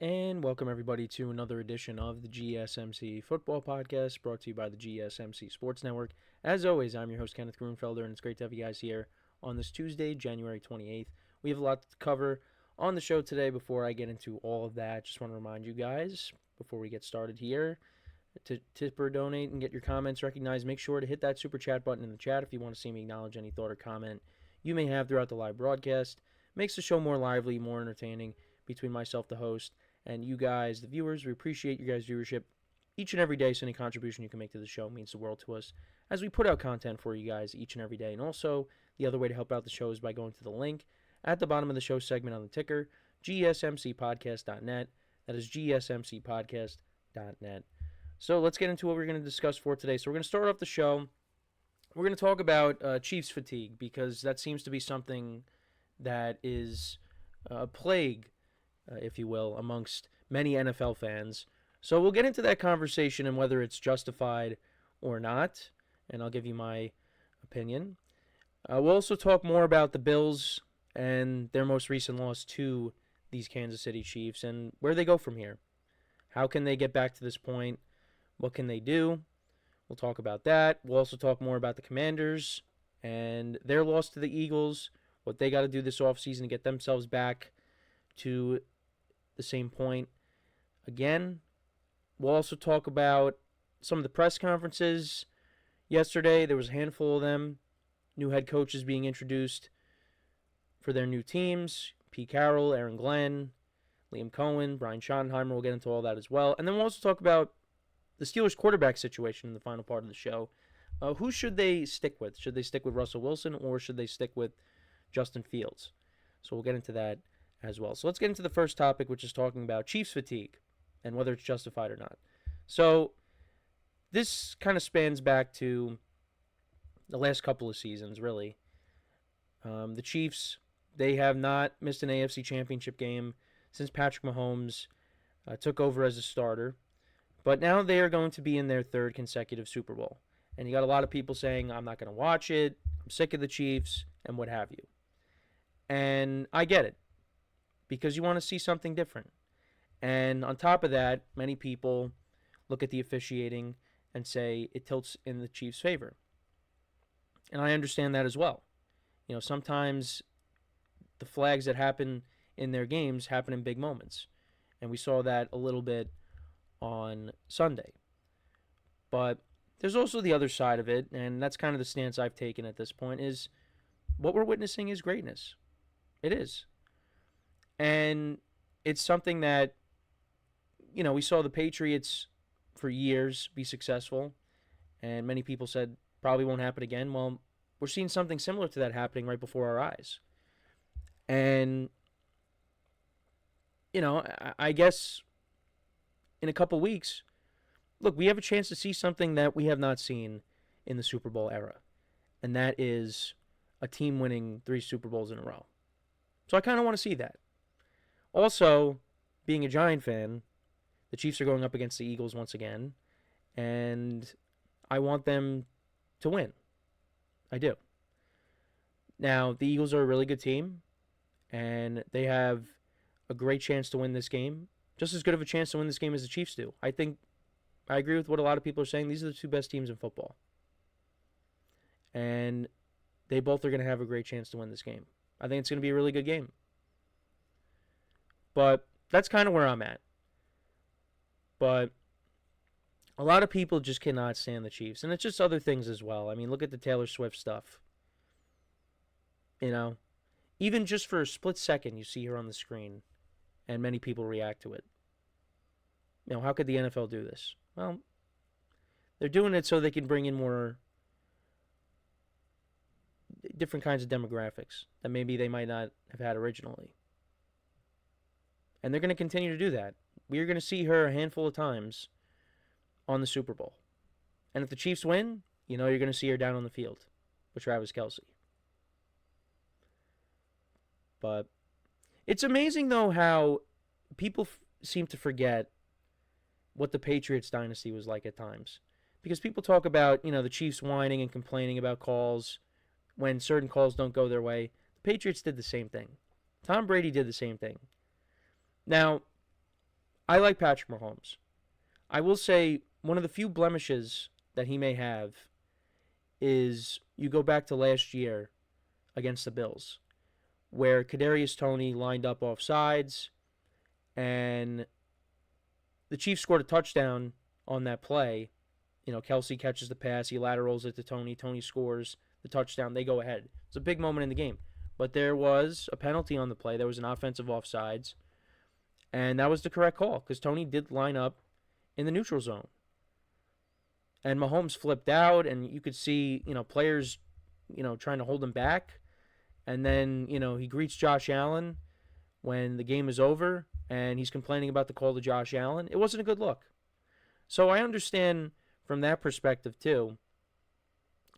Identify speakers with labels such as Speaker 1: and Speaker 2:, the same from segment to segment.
Speaker 1: And welcome everybody to another edition of the GSMC Football Podcast, brought to you by the GSMC Sports Network. As always, I'm your host Kenneth Grunfelder, and it's great to have you guys here on this Tuesday, January 28th. We have a lot to cover on the show today. Before I get into all of that, just want to remind you guys, before we get started here, to tip or donate and get your comments recognized, make sure to hit that super chat button in the chat if you want to see me acknowledge any thought or comment you may have throughout the live broadcast. Makes the show more lively, more entertaining between myself, the host, and you guys, the viewers. We appreciate you guys' viewership each and every day, so any contribution you can make to the show means the world to us as we put out content for you guys each and every day. And also, the other way to help out the show is by going to the link at the bottom of the show segment on the ticker, GSMCPodcast.net. That is GSMCPodcast.net. So let's get into what we're going to discuss for today. So we're going to start off the show. We're going to talk about Chiefs fatigue, because that seems to be something that is a plague, if you will, amongst many NFL fans. So we'll get into that conversation and whether it's justified or not, and I'll give you my opinion. We'll also talk more about the Bills and their most recent loss to these Kansas City Chiefs and where they go from here. How can they get back to this point? What can they do? We'll talk about that. We'll also talk more about the Commanders and their loss to the Eagles, what they got to do this offseason to get themselves back to the same point again. We'll also talk about some of the press conferences yesterday. There was a handful of them. New head coaches being introduced for their new teams. Pete Carroll, Aaron Glenn, Liam Cohen, Brian Schottenheimer. We'll get into all that as well. And then we'll also talk about the Steelers quarterback situation in the final part of the show. Who should they stick with? Should they stick with Russell Wilson, or should they stick with Justin Fields? So we'll get into that as well. So let's get into the first topic, which is talking about Chiefs fatigue and whether it's justified or not. So this kind of spans back to the last couple of seasons, really. The Chiefs, they have not missed an AFC Championship game since Patrick Mahomes took over as a starter. But now they are going to be in their third consecutive Super Bowl. And you got a lot of people saying, I'm not going to watch it, I'm sick of the Chiefs, and what have you. And I get it, because you want to see something different. And on top of that, many people look at the officiating and say it tilts in the Chiefs' favor. And I understand that as well. You know, sometimes the flags that happen in their games happen in big moments. And we saw that a little bit on Sunday. But there's also the other side of it, and that's kind of the stance I've taken at this point, is what we're witnessing is greatness. It is. And it's something that, you know, we saw the Patriots for years be successful, and many people said probably won't happen again. Well, we're seeing something similar to that happening right before our eyes. And, you know, I guess in a couple weeks, look, we have a chance to see something that we have not seen in the Super Bowl era, and that is a team winning 3 Super Bowls in a row. So I kind of want to see that. Also, being a Giant fan, the Chiefs are going up against the Eagles once again, and I want them to win. I do. Now, the Eagles are a really good team, and they have a great chance to win this game. Just as good of a chance to win this game as the Chiefs do. I agree with what a lot of people are saying. These are the 2 best teams in football. And they both are going to have a great chance to win this game. I think it's going to be a really good game. But that's kind of where I'm at. But a lot of people just cannot stand the Chiefs. And it's just other things as well. I mean, look at the Taylor Swift stuff. You know, even just for a split second, you see her on the screen, and many people react to it. You know, how could the NFL do this? Well, they're doing it so they can bring in more different kinds of demographics that maybe they might not have had originally. And they're going to continue to do that. We're going to see her a handful of times on the Super Bowl. And if the Chiefs win, you know you're going to see her down on the field with Travis Kelce. But it's amazing, though, how people seem to forget what the Patriots dynasty was like at times. Because people talk about, you know, the Chiefs whining and complaining about calls when certain calls don't go their way. The Patriots did the same thing. Tom Brady did the same thing. Now, I like Patrick Mahomes. I will say one of the few blemishes that he may have is you go back to last year against the Bills, where Kadarius Toney lined up off sides, and the Chiefs scored a touchdown on that play. Kelsey catches the pass, he laterals it to Toney, Toney scores the touchdown, they go ahead. It's a big moment in the game. But there was a penalty on the play. There was an offensive offsides, and that was the correct call because Toney did line up in the neutral zone. And Mahomes flipped out, and you could see, players, trying to hold him back. And then, he greets Josh Allen when the game is over, and he's complaining about the call to Josh Allen. It wasn't a good look. So I understand from that perspective, too.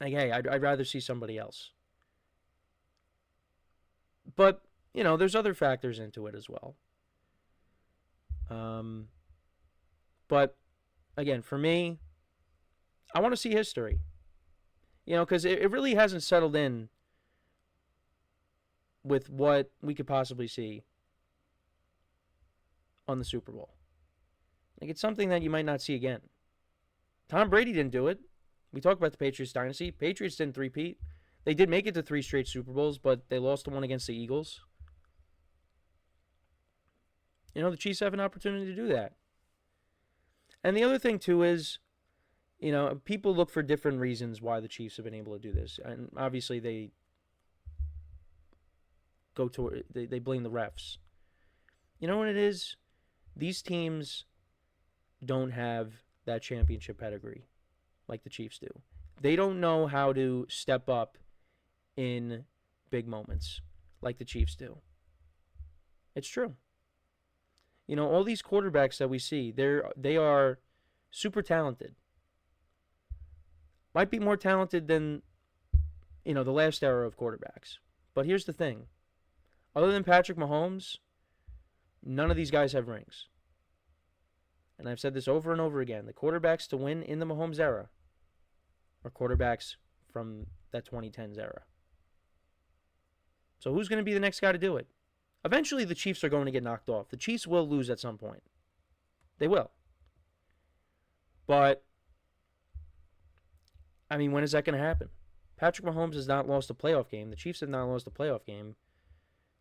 Speaker 1: Like, hey, I'd rather see somebody else. But, there's other factors into it as well. But, again, for me, I want to see history. Because it really hasn't settled in with what we could possibly see on the Super Bowl. Like, it's something that you might not see again. Tom Brady didn't do it. We talked about the Patriots dynasty. Patriots didn't three-peat. They did make it to 3 straight Super Bowls, but they lost to one against the Eagles. The Chiefs have an opportunity to do that. And the other thing, too, is, people look for different reasons why the Chiefs have been able to do this. And obviously they they blame the refs. You know what it is? These teams don't have that championship pedigree like the Chiefs do. They don't know how to step up in big moments like the Chiefs do. It's true. All these quarterbacks that we see, they are super talented. Might be more talented than, the last era of quarterbacks. But here's the thing. Other than Patrick Mahomes, none of these guys have rings. And I've said this over and over again. The quarterbacks to win in the Mahomes era are quarterbacks from that 2010s era. So who's going to be the next guy to do it? Eventually, the Chiefs are going to get knocked off. The Chiefs will lose at some point. They will. But, when is that going to happen? Patrick Mahomes has not lost a playoff game. The Chiefs have not lost a playoff game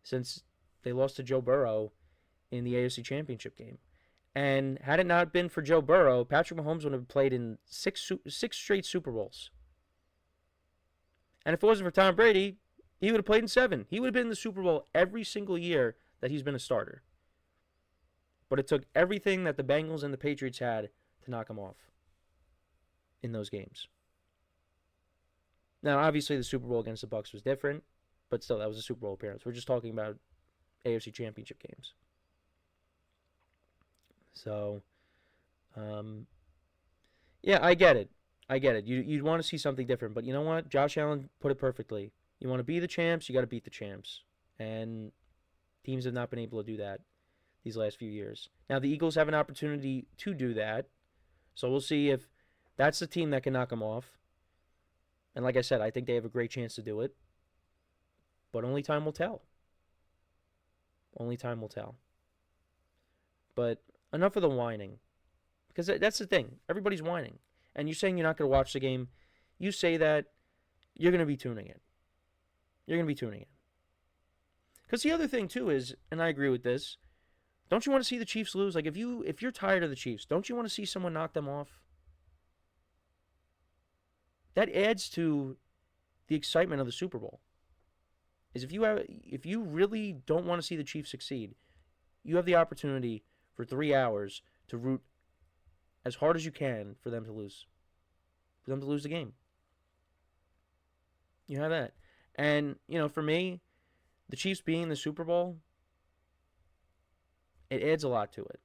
Speaker 1: since they lost to Joe Burrow in the AFC Championship game. And had it not been for Joe Burrow, Patrick Mahomes would have played in six straight Super Bowls. And if it wasn't for Tom Brady, he would have played in 7. He would have been in the Super Bowl every single year that he's been a starter. But it took everything that the Bengals and the Patriots had to knock him off in those games. Now, obviously, the Super Bowl against the Bucs was different, but still, that was a Super Bowl appearance. We're just talking about AFC Championship games. So, yeah, I get it. You'd want to see something different, but you know what? Josh Allen put it perfectly. You want to be the champs, you got to beat the champs. And teams have not been able to do that these last few years. Now, the Eagles have an opportunity to do that, so we'll see if that's the team that can knock them off. And like I said, I think they have a great chance to do it. But only time will tell. Only time will tell. But enough of the whining. Because that's the thing. Everybody's whining. And you're saying you're not going to watch the game. You say that, you're going to be tuning in. You're going to be tuning in. Because the other thing, too, is, and I agree with this, don't you want to see the Chiefs lose? Like, if you're tired of the Chiefs, don't you want to see someone knock them off? That adds to the excitement of the Super Bowl. Is if you really don't want to see the Chiefs succeed, you have the opportunity for 3 hours to root as hard as you can for them to lose. For them to lose the game. You have that. And, for me, the Chiefs being in the Super Bowl, it adds a lot to it.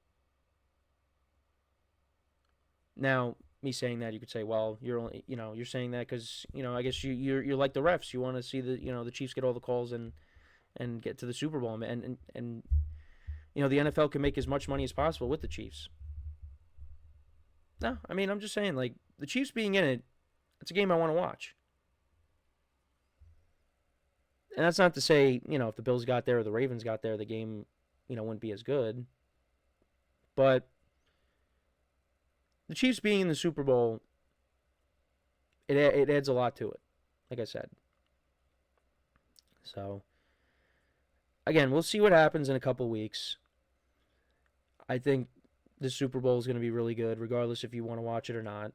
Speaker 1: Now, me saying that, you could say, well, you're saying that because, I guess you're like the refs. You want to see the Chiefs get all the calls and get to the Super Bowl. And the NFL can make as much money as possible with the Chiefs. No, I'm just saying, like, the Chiefs being in it, it's a game I want to watch. And that's not to say, if the Bills got there or the Ravens got there, the game, wouldn't be as good. But the Chiefs being in the Super Bowl, it adds a lot to it, like I said. So, again, we'll see what happens in a couple weeks. I think the Super Bowl is going to be really good, regardless if you want to watch it or not.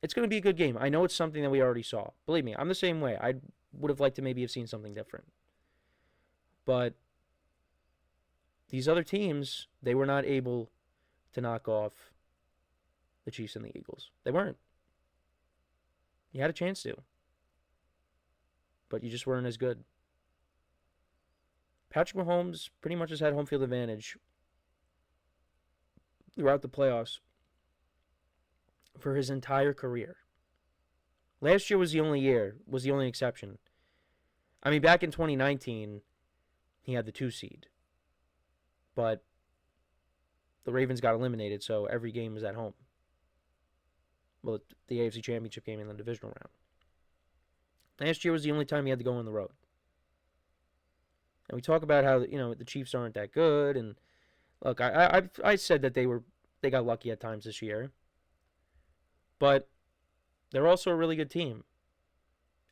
Speaker 1: It's going to be a good game. I know it's something that we already saw. Believe me, I'm the same way. I would have liked to maybe have seen something different. But these other teams, they were not able to knock off the Chiefs and the Eagles. They weren't. You had a chance to. But you just weren't as good. Patrick Mahomes pretty much has had home field advantage throughout the playoffs for his entire career. Last year was the only exception. I mean, back in 2019, he had the 2 seed. But the Ravens got eliminated, so every game was at home. Well, the AFC Championship game in the divisional round. Last year was the only time he had to go on the road. And we talk about how, the Chiefs aren't that good, and look, I said that they got lucky at times this year. But they're also a really good team.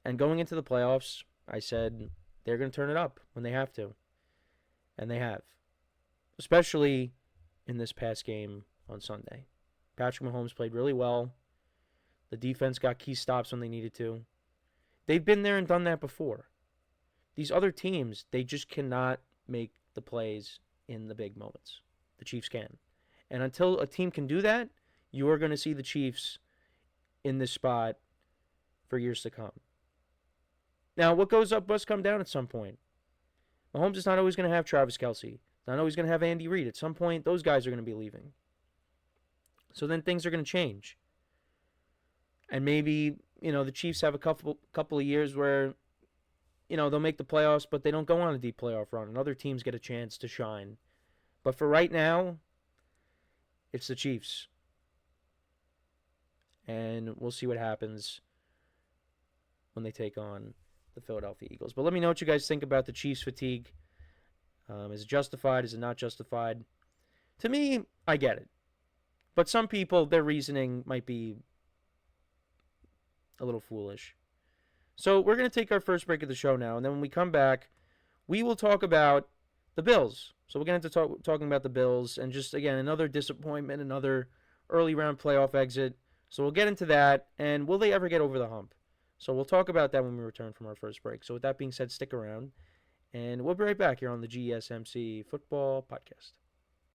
Speaker 1: And going into the playoffs, I said they're going to turn it up when they have to. And they have. Especially in this past game on Sunday. Patrick Mahomes played really well. The defense got key stops when they needed to. They've been there and done that before. These other teams, they just cannot make the plays in the big moments. The Chiefs can. And until a team can do that, you are going to see the Chiefs in this spot for years to come. Now, what goes up must come down at some point. Mahomes is not always going to have Travis Kelce. Not always going to have Andy Reid. At some point, those guys are going to be leaving. So then things are going to change. And maybe, the Chiefs have a couple of years where, they'll make the playoffs, but they don't go on a deep playoff run. And other teams get a chance to shine. But for right now, it's the Chiefs. And we'll see what happens when they take on the Philadelphia Eagles. But let me know what you guys think about the Chiefs fatigue. Is it justified? Is it not justified? To me, I get it. But some people, their reasoning might be a little foolish. So we're going to take our first break of the show now. And then when we come back, we will talk about the Bills. So we're going to talking about the Bills. And just, again, another disappointment, another early round playoff exit. So we'll get into that. And will they ever get over the hump? So we'll talk about that when we return from our first break. So with that being said, stick around. And we'll be right back here on the GSMC Football Podcast.